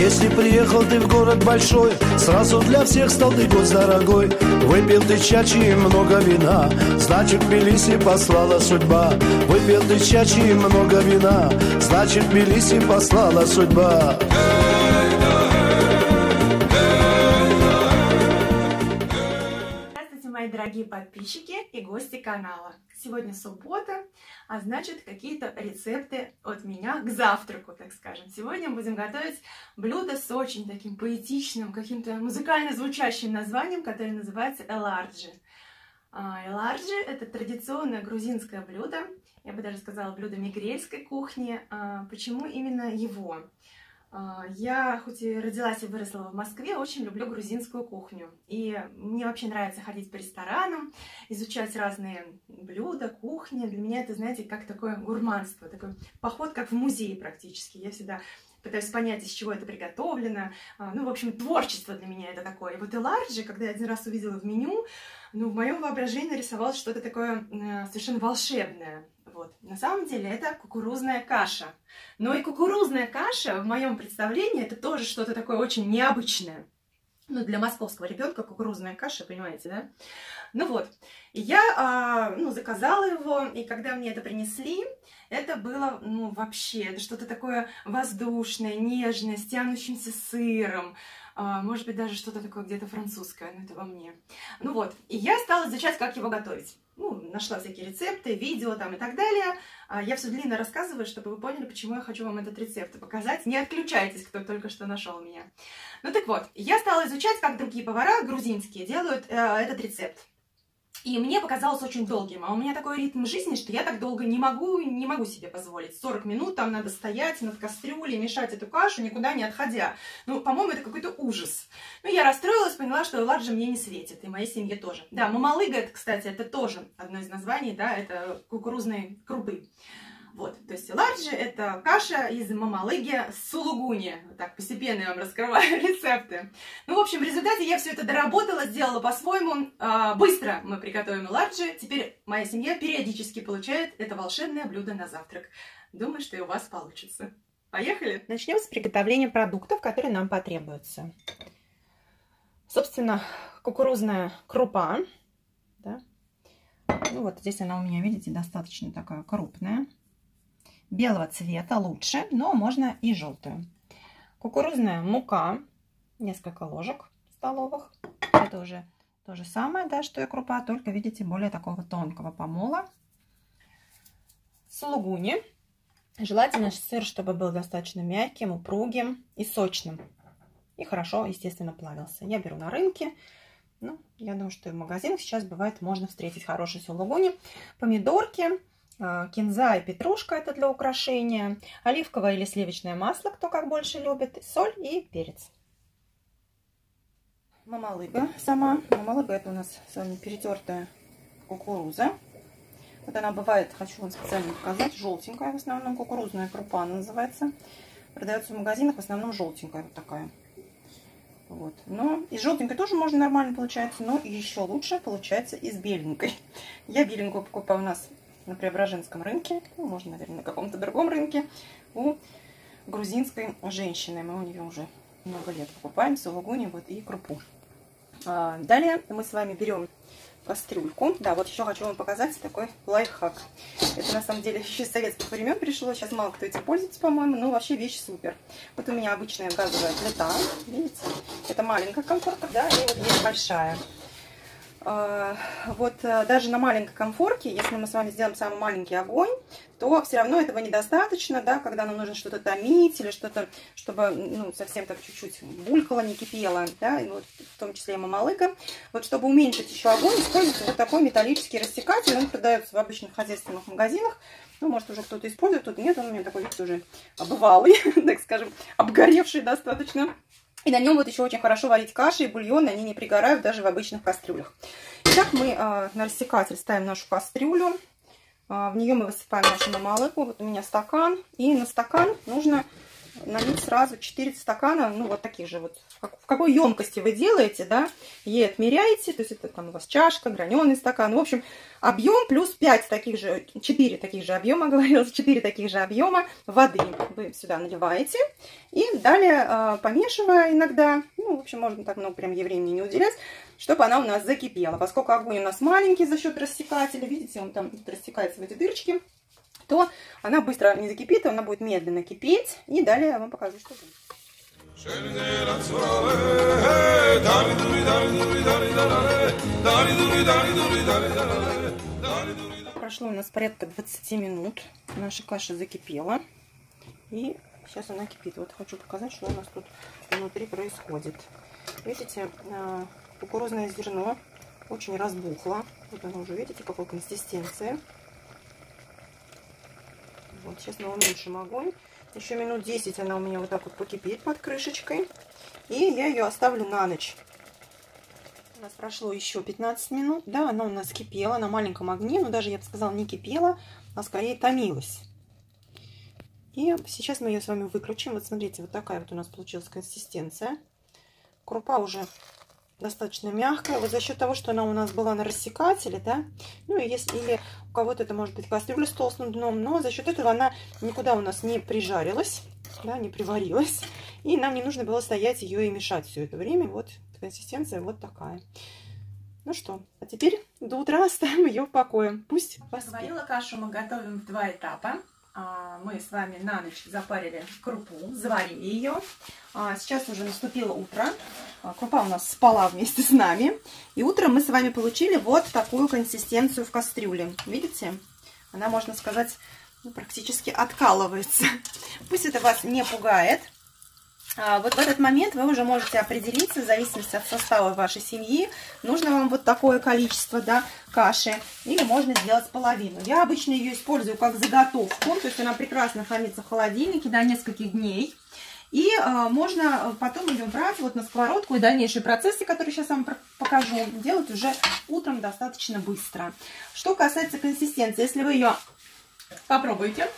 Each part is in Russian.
Если приехал ты в город большой, сразу для всех стал ты гость дорогой. Выпил ты чачи и много вина, значит, в Тбилиси послала судьба. Выпил ты чачи и много вина, значит, в Тбилиси послала судьба. Здравствуйте, мои дорогие подписчики и гости канала. Сегодня суббота, а значит, какие-то рецепты от меня к завтраку, так скажем. Сегодня будем готовить блюдо с очень таким поэтичным, каким-то музыкально звучащим названием, которое называется эларджи. Эларджи – это традиционное грузинское блюдо, я бы даже сказала, блюдо мигрельской кухни. Почему именно его? Я, хоть и родилась и выросла в Москве, очень люблю грузинскую кухню. И мне вообще нравится ходить по ресторанам, изучать разные блюда, кухни. Для меня это, знаете, как такое гурманство, такой поход, как в музее практически. Я всегда пытаюсь понять, из чего это приготовлено. Ну, в общем, творчество для меня это такое. И вот эларджи, когда я один раз увидела в меню, в моем воображении нарисовалось что-то такое совершенно волшебное. Вот. На самом деле это кукурузная каша. Но и кукурузная каша, в моем представлении, это тоже что-то такое очень необычное. Ну, для московского ребенка кукурузная каша, понимаете, да? Ну вот, и я заказала его, и когда мне это принесли, это было, вообще, это что-то такое воздушное, нежное, с тянущимся сыром. Может быть, даже что-то такое где-то французское, но это во мне. Ну вот, и я стала изучать, как его готовить. Нашла всякие рецепты, видео там и так далее. Я все длинно рассказываю, чтобы вы поняли, почему я хочу вам этот рецепт показать. Не отключайтесь, кто только что нашел меня. Ну так вот, я стала изучать, как другие повара грузинские делают этот рецепт. И мне показалось очень долгим. А у меня такой ритм жизни, что я так долго не могу себе позволить. 40 минут там надо стоять над кастрюлей, мешать эту кашу, никуда не отходя. По-моему, это какой-то ужас. Я расстроилась, поняла, что эларджи мне не светит, и моей семье тоже. Да, мамалыга, это, кстати, это тоже одно из названий, да, это кукурузные крупы. Вот, то есть эларджи – это каша из мамалыги с сулугуни. Вот так, постепенно я вам раскрываю рецепты. В общем, в результате я все это доработала, сделала по-своему. Быстро мы приготовим эларджи. Теперь моя семья периодически получает это волшебное блюдо на завтрак. Думаю, что и у вас получится. Поехали? Начнем с приготовления продуктов, которые нам потребуются. Собственно, кукурузная крупа. Да? Вот здесь она у меня, видите, достаточно такая крупная. Белого цвета лучше, но можно и желтую. Кукурузная мука, несколько ложек столовых. Это уже то же самое, да, что и крупа, только, видите, более такого тонкого помола. Сулугуни. Желательно сыр, чтобы был достаточно мягким, упругим и сочным. И хорошо, естественно, плавился. Я беру на рынке. Я думаю, что и в магазинах сейчас бывает, можно встретить хорошие сулугуни. Помидорки. Кинза и петрушка, это для украшения, оливковое или сливочное масло, кто как больше любит, соль и перец. Мамалыга сама. Мамалыга — это у нас с вами перетертая кукуруза. Вот она бывает, хочу вам специально показать, желтенькая, в основном кукурузная крупа она называется. Продается в магазинах в основном желтенькая, вот такая. Вот. Но из желтенькой тоже можно нормально получается, но еще лучше получается из беленькой. Я беленькую покупаю у нас на Преображенском рынке, можно, наверное, на каком-то другом рынке, у грузинской женщины. Мы у нее уже много лет покупаем сулугуни и крупу. Далее мы с вами берем кастрюльку. Да, вот еще хочу вам показать такой лайфхак. Это на самом деле еще из советских времен пришло. Сейчас мало кто этим пользуется, по-моему, но вообще вещь супер. Вот у меня обычная газовая плита, видите? Это маленькая конфорка, да, и вот есть большая. Вот даже на маленькой конфорке, если мы с вами сделаем самый маленький огонь, то все равно этого недостаточно, да, когда нам нужно что-то томить или что-то, чтобы совсем так чуть-чуть булькало, не кипело, да, и вот в том числе и мамалыга. Вот чтобы уменьшить еще огонь, используется вот такой металлический рассекатель, он продается в обычных хозяйственных магазинах. Может, уже кто-то использует, тут нет, он у меня такой вид уже бывалый, так скажем, обгоревший достаточно. И на нем вот еще очень хорошо варить каши и бульоны, они не пригорают даже в обычных кастрюлях. Итак, мы на рассекатель ставим нашу кастрюлю, в нее мы высыпаем нашу мамалыгу. Вот у меня стакан, и на стакан нужно налить сразу 4 стакана, ну вот таких же вот, в какой емкости вы делаете, да, ей отмеряете, то есть это там у вас чашка, граненый стакан, в общем, объем плюс 5 таких же, 4 таких же объема, говорилось, 4 таких же объема воды вы сюда наливаете, и далее помешивая иногда, ну, в общем, можно так много прям ей времени не уделять, чтобы она у нас закипела. Поскольку огонь у нас маленький за счет рассекателя, видите, он там растекается в эти дырочки, то она быстро не закипит, она будет медленно кипеть. И далее я вам покажу, что будет. Прошло у нас порядка 20 минут. Наша каша закипела. И сейчас она кипит. Вот хочу показать, что у нас тут внутри происходит. Видите, кукурузное зерно очень разбухло. Вот оно уже, видите, какой консистенции. Вот, сейчас мы уменьшим огонь. Еще минут 10 она у меня вот так вот покипит под крышечкой. И я ее оставлю на ночь. У нас прошло еще 15 минут. Да, она у нас кипела на маленьком огне. Но даже, я бы сказала, не кипела, а скорее томилась. И сейчас мы ее с вами выключим. Вот смотрите, вот такая вот у нас получилась консистенция. Крупа уже достаточно мягкая, вот за счет того, что она у нас была на рассекателе, да, ну и если, или у кого-то это может быть кастрюля с толстым дном, но за счет этого она никуда у нас не прижарилась, да, не приварилась, и нам не нужно было стоять ее и мешать все это время. Вот консистенция вот такая. Ну что, а теперь до утра оставим ее в покое, пусть поспит. Заварила кашу мы готовим в 2 этапа. Мы с вами на ночь запарили крупу, заварили ее. Сейчас уже наступило утро. Крупа у нас спала вместе с нами. И утром мы с вами получили вот такую консистенцию в кастрюле. Видите? Она, можно сказать, практически откалывается. Пусть это вас не пугает. Вот в этот момент вы уже можете определиться, в зависимости от состава вашей семьи, нужно вам вот такое количество, да, каши, или можно сделать половину. Я обычно ее использую как заготовку, то есть она прекрасно хранится в холодильнике до нескольких дней. И можно потом ее брать вот на сковородку, и дальнейшие процессы, которые сейчас вам покажу, делать уже утром достаточно быстро. Что касается консистенции, если вы ее попробуете,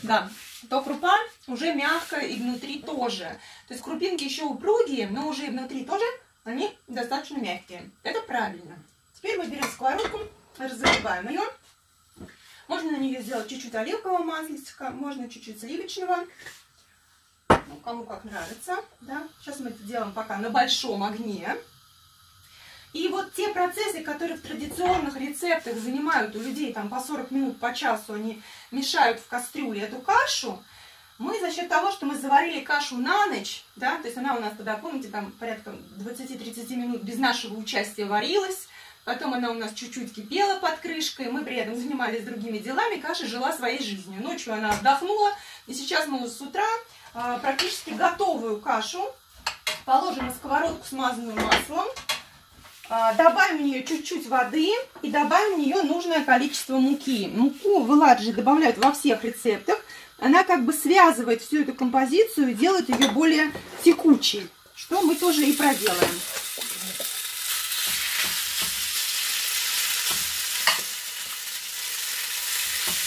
да, то крупа уже мягкая и внутри тоже. То есть крупинки еще упругие, но уже и внутри тоже они достаточно мягкие. Это правильно. Теперь мы берем сковородку, разогреваем ее. Можно на нее сделать чуть-чуть оливкового масличка, можно чуть-чуть сливочного. Ну, кому как нравится. Да? Сейчас мы это делаем пока на большом огне. И вот те процессы, которые в традиционных рецептах занимают у людей там по 40 минут, по часу, они мешают в кастрюле эту кашу, мы за счет того, что мы заварили кашу на ночь, да, то есть она у нас тогда, помните, там порядка 20-30 минут без нашего участия варилась, потом она у нас чуть-чуть кипела под крышкой, мы при этом занимались другими делами, каша жила своей жизнью. Ночью она отдохнула, и сейчас мы с утра практически готовую кашу положим на сковородку, смазанную маслом. Добавим в нее чуть-чуть воды и добавим в нее нужное количество муки. Муку в Эладже добавляют во всех рецептах. Она как бы связывает всю эту композицию и делает ее более текучей, что мы тоже и проделаем.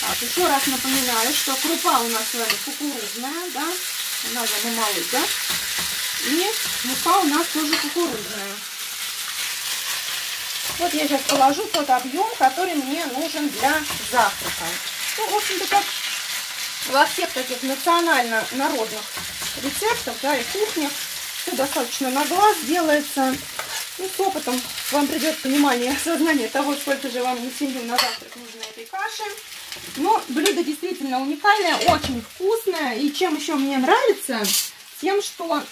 Так, еще раз напоминаю, что крупа у нас с вами кукурузная, да, она же мамалыга, и мука у нас тоже кукурузная. Вот я сейчас положу тот объем, который мне нужен для завтрака. Ну, в общем-то, как во всех таких национально-народных рецептах, да, и кухнях, все достаточно на глаз делается. И с опытом вам придет понимание, осознание того, сколько же вам на семью на завтрак нужно этой каши. Но блюдо действительно уникальное, очень вкусное. И чем еще мне нравится, тем, что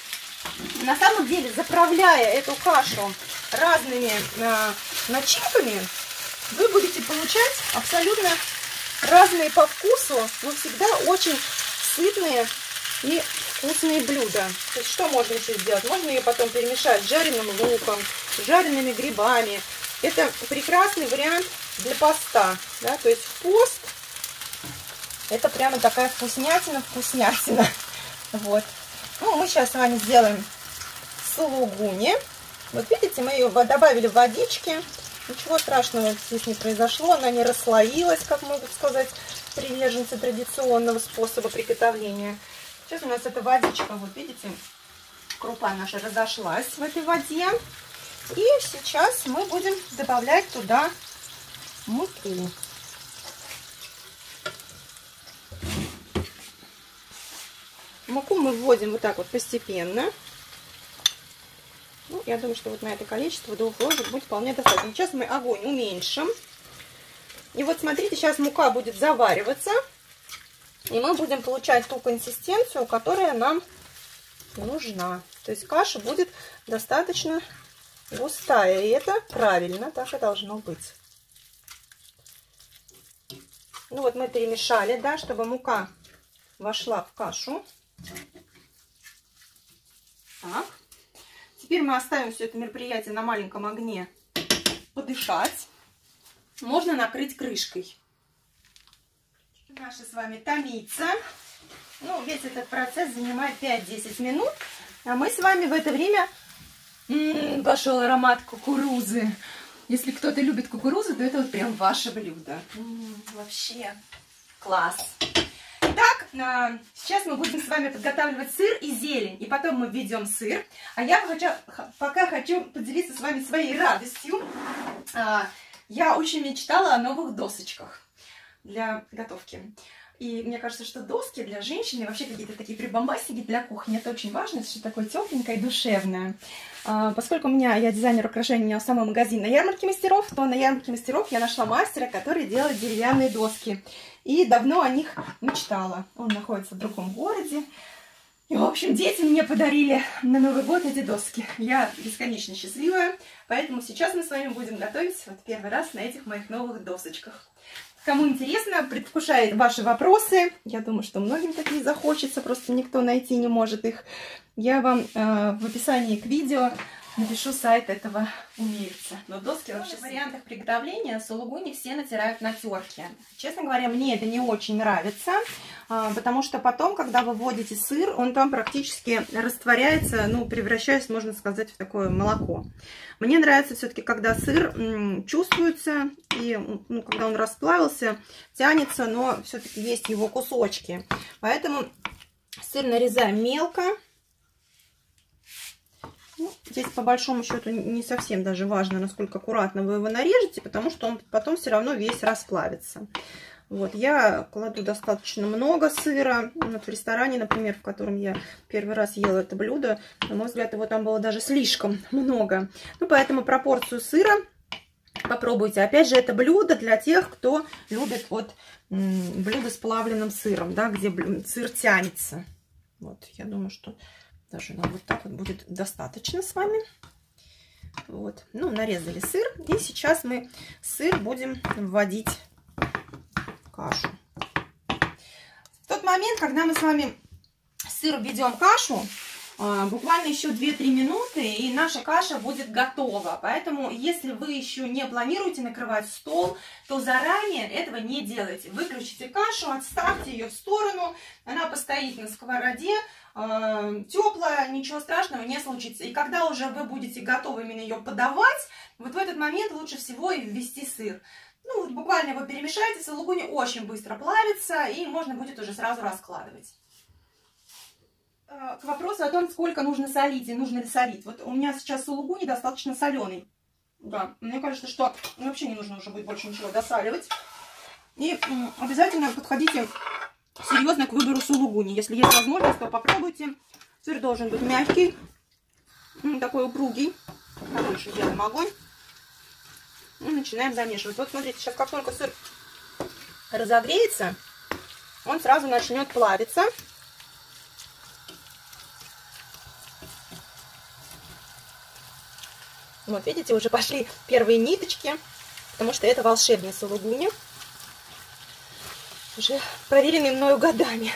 на самом деле, заправляя эту кашу разными начинками, вы будете получать абсолютно разные по вкусу, но всегда очень сытные и вкусные блюда. То есть что можно еще сделать? Можно ее потом перемешать с жареным луком, с жареными грибами. Это прекрасный вариант для поста. Да? То есть в пост это прямо такая вкуснятина. Вот. Ну, мы сейчас с вами сделаем сулугуни. Вот видите, мы ее добавили в водички. Ничего страшного здесь не произошло. Она не расслоилась, как могут сказать приверженцы традиционного способа приготовления. Сейчас у нас эта водичка, вот видите, крупа наша разошлась в этой воде. И сейчас мы будем добавлять туда муку. Муку мы вводим вот так вот постепенно. Ну, я думаю, что вот на это количество 2 ложек будет вполне достаточно. Сейчас мы огонь уменьшим. И вот смотрите, сейчас мука будет завариваться. И мы будем получать ту консистенцию, которая нам нужна. То есть каша будет достаточно густая. И это правильно, так и должно быть. Ну вот мы перемешали, да, чтобы мука вошла в кашу. Так. Теперь мы оставим все это мероприятие на маленьком огне подышать. Можно накрыть крышкой. Наша с вами томится. Ну, весь этот процесс занимает 5-10 минут. А мы с вами в это время... пошел аромат кукурузы. Если кто-то любит кукурузу, то это вот прям ваше блюдо. Вообще класс. Итак, сейчас мы будем с вами подготавливать сыр и зелень, и потом мы введем сыр. А я пока хочу поделиться с вами своей радостью. Я очень мечтала о новых досочках для готовки. И мне кажется, что доски для женщины, вообще какие-то такие прибамбасики для кухни, это очень важно, это что-то такое тепленькое и душевное. Поскольку я дизайнер украшений, у меня самый магазин на ярмарке мастеров, то на ярмарке мастеров я нашла мастера, который делает деревянные доски. И давно о них мечтала. Он находится в другом городе. И, в общем, дети мне подарили на Новый год эти доски. Я бесконечно счастливая, поэтому сейчас мы с вами будем готовить вот первый раз на этих моих новых досочках. Кому интересно, предвкушает ваши вопросы. Я думаю, что многим такие захочется, просто никто найти не может их. Я вам в описании к видео напишу сайт этого умельца. Но доски вообще в вариантах приготовления сулугуни все натирают на терке. Честно говоря, мне это не очень нравится, потому что потом, когда вы вводите сыр, он там практически растворяется, ну, превращаясь, можно сказать, в такое молоко. Мне нравится все-таки, когда сыр чувствуется, и ну, когда он расплавился, тянется, но все-таки есть его кусочки. Поэтому сыр нарезаем мелко. Ну, здесь по большому счету не совсем даже важно, насколько аккуратно вы его нарежете, потому что он потом все равно весь расплавится. Вот, я кладу достаточно много сыра. Вот в ресторане, например, в котором я первый раз ела это блюдо, на мой взгляд, его там было даже слишком много. Ну, поэтому пропорцию сыра попробуйте. Опять же, это блюдо для тех, кто любит вот блюдо с плавленным сыром, да, где сыр тянется. Вот, я думаю, что даже нам вот так вот будет достаточно с вами. Вот, ну, нарезали сыр. И сейчас мы сыр будем вводить в кашу. В тот момент, когда мы с вами сыр введем в кашу, буквально еще 2-3 минуты, и наша каша будет готова. Поэтому, если вы еще не планируете накрывать стол, то заранее этого не делайте. Выключите кашу, отставьте ее в сторону, она постоит на сковороде, теплая, ничего страшного не случится. И когда уже вы будете готовы именно ее подавать, вот в этот момент лучше всего и ввести сыр. Ну, вот буквально его перемешайте, сулугуни очень быстро плавится, и можно будет уже сразу раскладывать. К вопросу о том, сколько нужно солить и нужно ли солить. Вот у меня сейчас сулугуни достаточно соленый. Да, мне кажется, что вообще не нужно уже будет больше ничего досаливать. И обязательно подходите серьезно к выбору сулугуни. Если есть возможность, то попробуйте. Сыр должен быть мягкий, такой упругий. Побольше делаем огонь. И начинаем замешивать. Вот смотрите, сейчас как только сыр разогреется, он сразу начнет плавиться. Вот видите, уже пошли первые ниточки, потому что это волшебные сулугуни, уже проверенные мною годами.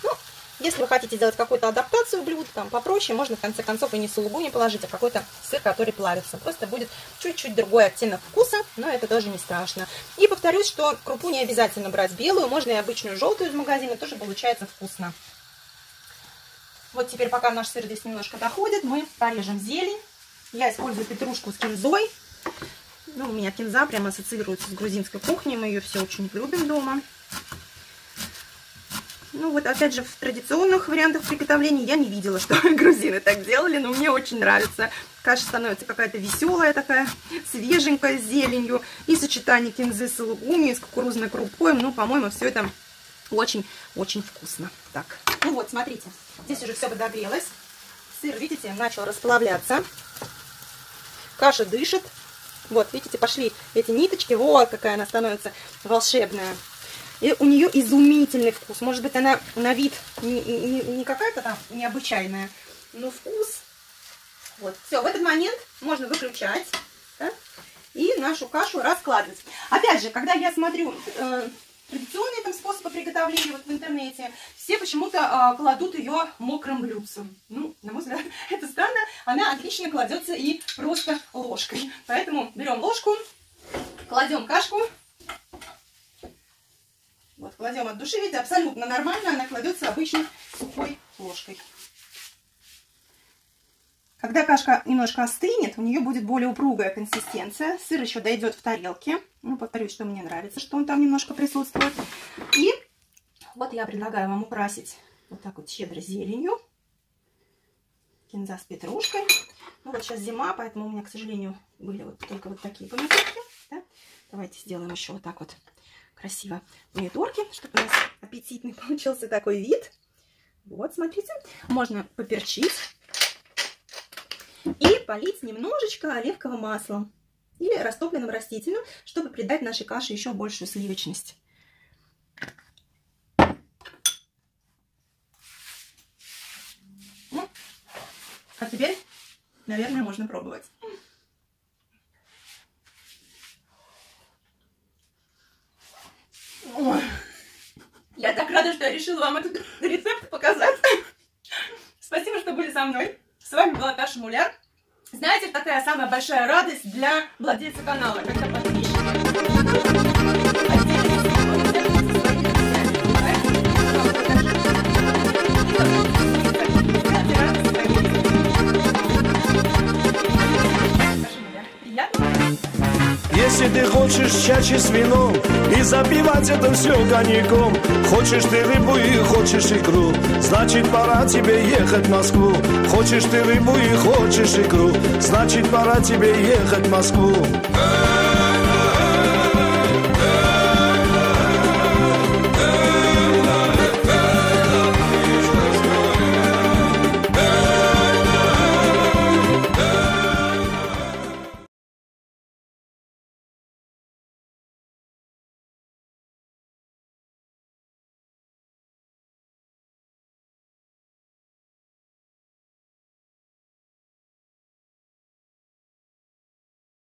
Ну, если вы хотите сделать какую-то адаптацию блюда, там попроще, можно в конце концов и не сулугуни положить, а какой-то сыр, который плавится. Просто будет чуть-чуть другой оттенок вкуса, но это тоже не страшно. И повторюсь, что крупу не обязательно брать белую, можно и обычную желтую из магазина, тоже получается вкусно. Вот теперь, пока наш сыр здесь немножко доходит, мы порежем зелень. Я использую петрушку с кинзой. Ну, у меня кинза прямо ассоциируется с грузинской кухней. Мы ее все очень любим дома. Ну вот опять же в традиционных вариантах приготовления я не видела, что грузины так делали, но мне очень нравится. Каша становится какая-то веселая такая, свеженькая, с зеленью. И сочетание кинзы с лугуми, с кукурузной крупой. Ну, по-моему, все это очень-очень вкусно. Так, ну вот, смотрите, здесь уже все подогрелось. Сыр, видите, начал расплавляться. Каша дышит. Вот, видите, пошли эти ниточки. Вот какая она становится волшебная. И у нее изумительный вкус. Может быть, она на вид не какая-то там необычайная, но вкус. Вот, все, в этот момент можно выключать, да, и нашу кашу раскладывать. Опять же, когда я смотрю традиционные там способы приготовления вот в интернете, все почему-то кладут ее мокрым блюдцем. Ну, на мой взгляд, это странно. Она отлично кладется и просто ложкой. Поэтому берем ложку, кладем кашку. Вот, кладем от души, видите, абсолютно нормально, она кладется обычной сухой ложкой. Когда кашка немножко остынет, у нее будет более упругая консистенция. Сыр еще дойдет в тарелке. Ну, повторюсь, что мне нравится, что он там немножко присутствует. И вот я предлагаю вам украсить вот так вот щедро зеленью. Кинза с петрушкой. Ну, вот сейчас зима, поэтому у меня, к сожалению, были вот только вот такие помидорки. Да? Давайте сделаем еще вот так вот красиво помидорки, чтобы у нас аппетитный получился такой вид. Вот, смотрите. Можно поперчить. И полить немножечко оливковым маслом или растопленным растительным, чтобы придать нашей каше еще большую сливочность. Ну, а теперь, наверное, можно пробовать. Ой, я так рада, что я решила вам этот рецепт показать. Спасибо, что были со мной. С вами была Таша Муляр. Знаете, такая самая большая радость для владельца канала, когда подписчики. Если ты хочешь чачи с вином и запивать это все коньяком, хочешь ты рыбу и хочешь икру, значит пора тебе ехать в Москву. Хочешь ты рыбу и хочешь икру, значит пора тебе ехать в Москву.